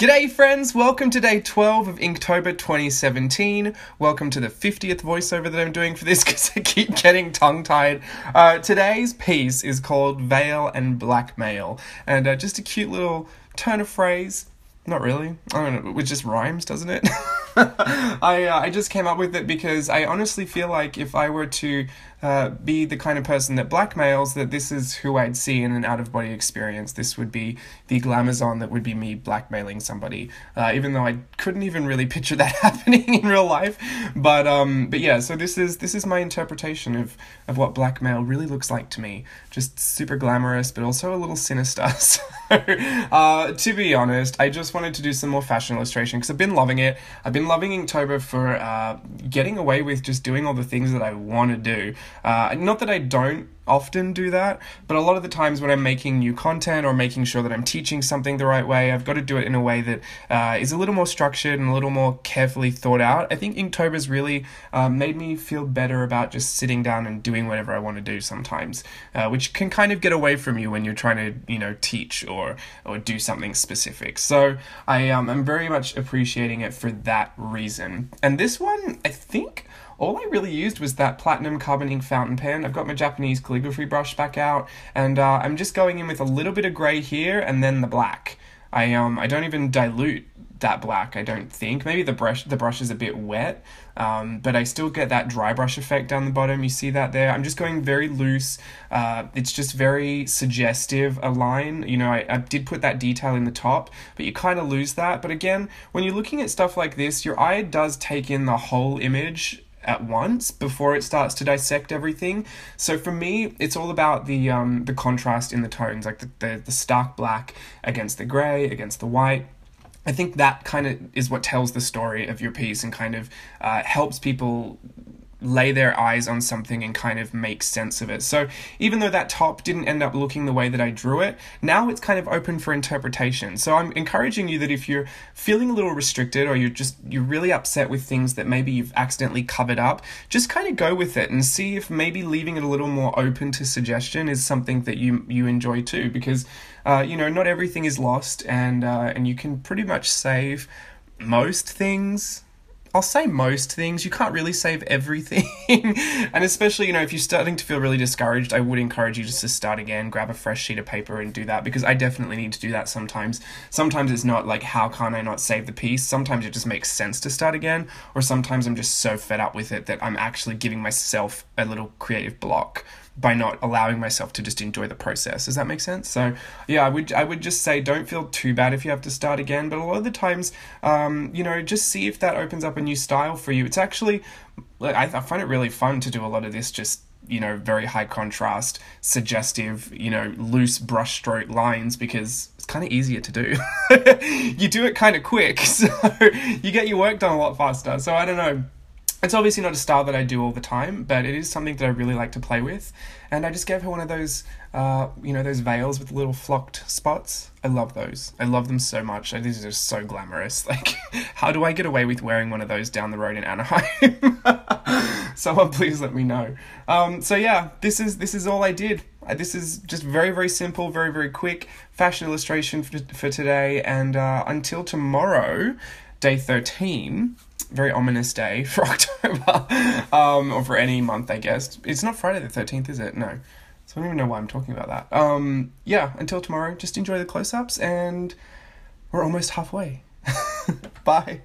G'day friends, welcome to day 12 of Inktober 2017. Welcome to the 50th voiceover that I'm doing for this because I keep getting tongue-tied. Today's piece is called Veil and Blackmail, and just a cute little turn of phrase. Not really. I don't know, it just rhymes, doesn't it? I just came up with it because I honestly feel like if I were to be the kind of person that blackmails, that this is who I'd see in an out-of-body experience. This would be the glamazon that would be me blackmailing somebody, even though I couldn't even really picture that happening in real life. But yeah, so this is my interpretation of what blackmail really looks like to me. Just super glamorous, but also a little sinister. So, to be honest, I just wanted to do some more fashion illustration because I've been loving it. I've been loving Inktober for getting away with just doing all the things that I want to do. Not that I don't often do that, but a lot of the times when I'm making new content or making sure that I'm teaching something the right way, I've got to do it in a way that is a little more structured and a little more carefully thought out. I think Inktober's really made me feel better about just sitting down and doing whatever I want to do sometimes, which can kind of get away from you when you're trying to, teach or do something specific. So I'm very much appreciating it for that reason. And this one, I think all I really used was that platinum carbon ink fountain pen. I've got my Japanese calligraphy brush back out, and I'm just going in with a little bit of grey here and then the black. I don't even dilute that black, I don't think. Maybe the brush is a bit wet, but I still get that dry brush effect down the bottom. You see that there? I'm just going very loose. It's just very suggestive, a line. I did put that detail in the top, but you kind of lose that. But again, when you're looking at stuff like this, your eye does take in the whole image at once before it starts to dissect everything. So for me, it's all about the contrast in the tones, like the stark black against the grey, against the white. I think that kind of is what tells the story of your piece and kind of helps people lay their eyes on something and kind of make sense of it. So even though that top didn't end up looking the way that I drew it, now it's kind of open for interpretation. So I'm encouraging you that if you're feeling a little restricted or you're really upset with things that maybe you've accidentally covered up, just kind of go with it and see if maybe leaving it a little more open to suggestion is something that you enjoy too, because not everything is lost, and you can pretty much save most things. I'll say most things. You can't really save everything. And especially, if you're starting to feel really discouraged, I would encourage you just to start again, grab a fresh sheet of paper and do that, because I definitely need to do that sometimes. Sometimes it's not like, how can I not save the piece? Sometimes it just makes sense to start again, or sometimes I'm just so fed up with it that I'm actually giving myself a little creative block by not allowing myself to just enjoy the process. Does that make sense? So yeah, I would just say don't feel too bad if you have to start again, but a lot of the times, just see if that opens up a new style for you. It's actually, I find it really fun to do a lot of this just, very high contrast, suggestive, loose brushstroke lines, because it's kind of easier to do. You do it kind of quick, so you get your work done a lot faster. So I don't know. It's obviously not a style that I do all the time, but it is something that I really like to play with. And I just gave her one of those, those veils with little flocked spots. I love those. I love them so much. These are just so glamorous. Like, how do I get away with wearing one of those down the road in Anaheim? Someone please let me know. So yeah, this is all I did. This is just very, very simple, very, very quick fashion illustration for today. And until tomorrow, day 13, very ominous day for October, or for any month, I guess. It's not Friday the 13th, is it? No. So I don't even know why I'm talking about that. Yeah, until tomorrow, just enjoy the close-ups, and we're almost halfway. Bye.